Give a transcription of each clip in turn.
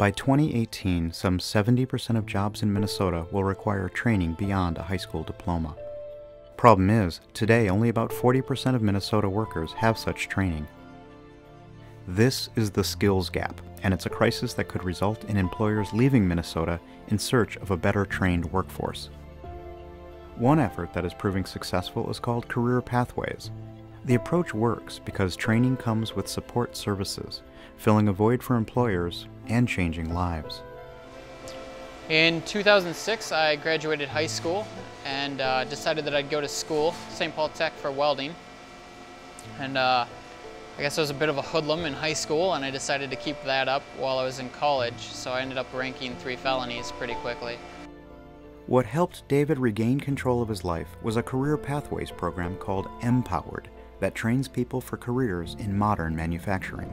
By 2018, some 70% of jobs in Minnesota will require training beyond a high school diploma. Problem is, today only about 40% of Minnesota workers have such training. This is the skills gap, and it's a crisis that could result in employers leaving Minnesota in search of a better trained workforce. One effort that is proving successful is called Career Pathways. The approach works because training comes with support services, filling a void for employers and changing lives. In 2006, I graduated high school and decided that I'd go to school, St. Paul Tech, for welding. And I guess I was a bit of a hoodlum in high school, and I decided to keep that up while I was in college, so I ended up ranking 3 felonies pretty quickly. What helped David regain control of his life was a Career Pathways program called Empowered that trains people for careers in modern manufacturing.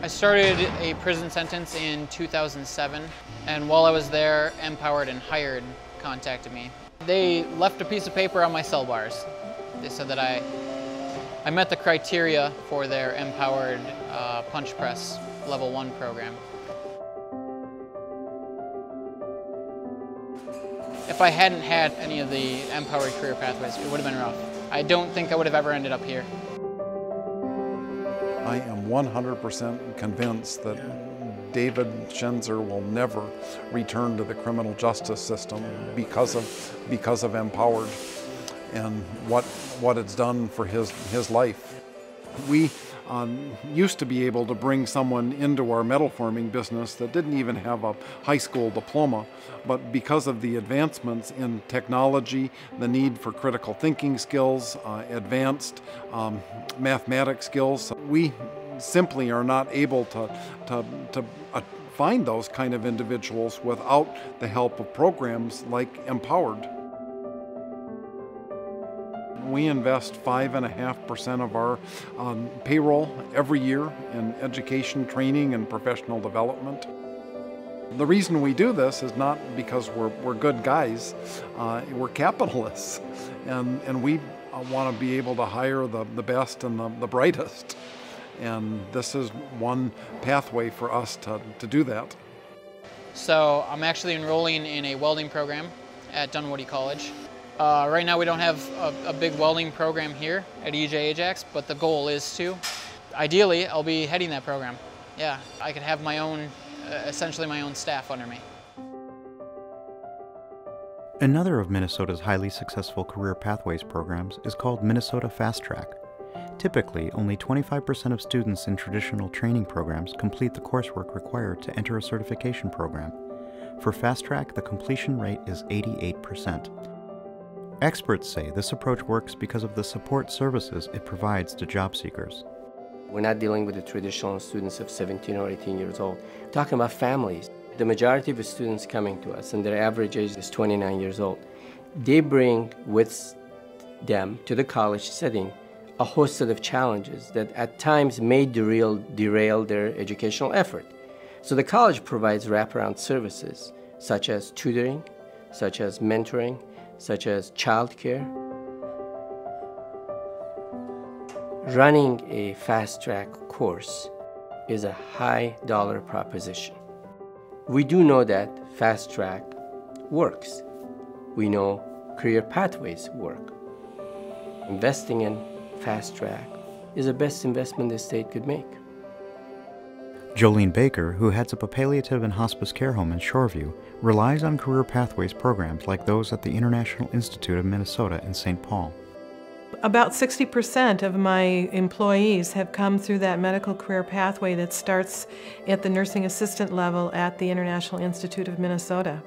I started a prison sentence in 2007, and while I was there, Empowered and Hired contacted me. They left a piece of paper on my cell bars. They said that I met the criteria for their Empowered punch press level 1 program. If I hadn't had any of the Empowered Career Pathways, it would have been rough. I don't think I would have ever ended up here. I am 100% convinced that David Schenzer will never return to the criminal justice system because of Empowered and what it's done for his life. We used to be able to bring someone into our metal forming business that didn't even have a high school diploma, but because of the advancements in technology, the need for critical thinking skills, advanced mathematics skills, we simply are not able to find those kind of individuals without the help of programs like Empowered. We invest 5.5% of our payroll every year in education, training, and professional development. The reason we do this is not because we're good guys, we're capitalists, and we want to be able to hire the best and the brightest. And this is one pathway for us to do that. So I'm actually enrolling in a welding program at Dunwoody College. Right now we don't have a big welding program here at EJ Ajax, but the goal is to. Ideally, I'll be heading that program. Yeah, I could have my own, essentially my own staff under me. Another of Minnesota's highly successful Career Pathways programs is called Minnesota Fast Track. Typically, only 25% of students in traditional training programs complete the coursework required to enter a certification program. For Fast Track, the completion rate is 88%. Experts say this approach works because of the support services it provides to job seekers. We're not dealing with the traditional students of 17 or 18 years old. We're talking about families. The majority of the students coming to us, and their average age is 29 years old, they bring with them to the college setting a host of challenges that at times may derail their educational effort. So the college provides wraparound services such as tutoring, such as mentoring, such as childcare. Running a fast-track course is a high-dollar proposition. We do know that fast-track works. We know career pathways work. Investing in fast-track is the best investment the state could make. Jolene Baker, who heads up a palliative and hospice care home in Shoreview, relies on Career Pathways programs like those at the International Institute of Minnesota in St. Paul. About 60% of my employees have come through that medical career pathway that starts at the nursing assistant level at the International Institute of Minnesota.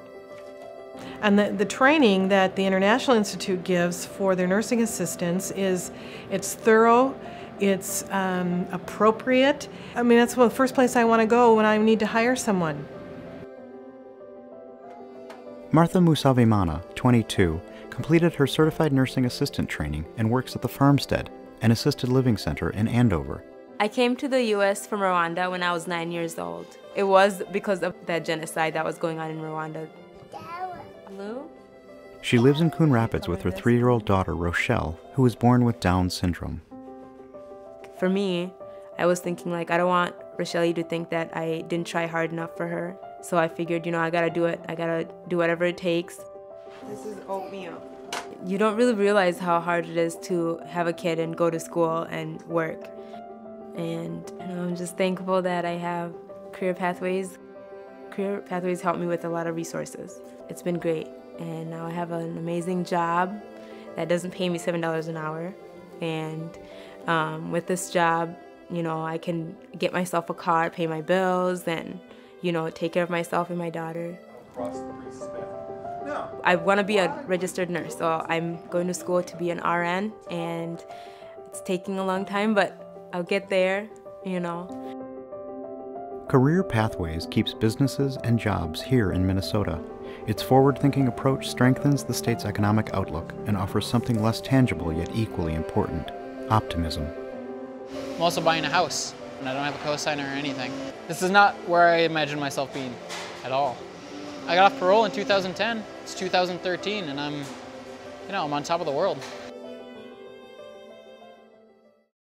And the training that the International Institute gives for their nursing assistants it's thorough, it's appropriate. I mean, that's the first place I want to go when I need to hire someone. Martha Musavimana, 22, completed her certified nursing assistant training and works at the Farmstead, an assisted living center in Andover. I came to the U.S. from Rwanda when I was 9 years old. It was because of that genocide that was going on in Rwanda. Blue? She lives in Coon Rapids with her 3-year-old daughter, Rochelle, who was born with Down syndrome. For me, I was thinking, like, I don't want Rochelle to think that I didn't try hard enough for her. So I figured, I gotta do it. I gotta do whatever it takes. This is oatmeal. You don't really realize how hard it is to have a kid and go to school and work. And I'm just thankful that I have Career Pathways. Career Pathways helped me with a lot of resources. It's been great. And now I have an amazing job that doesn't pay me $7 an hour. And with this job, I can get myself a car, pay my bills, and, take care of myself and my daughter. I want to be a registered nurse, so I'm going to school to be an RN, and it's taking a long time, but I'll get there, Career Pathways keeps businesses and jobs here in Minnesota. Its forward-thinking approach strengthens the state's economic outlook and offers something less tangible yet equally important: optimism. I'm also buying a house, and I don't have a cosigner or anything. This is not where I imagined myself being at all. I got off parole in 2010. It's 2013, and I'm on top of the world.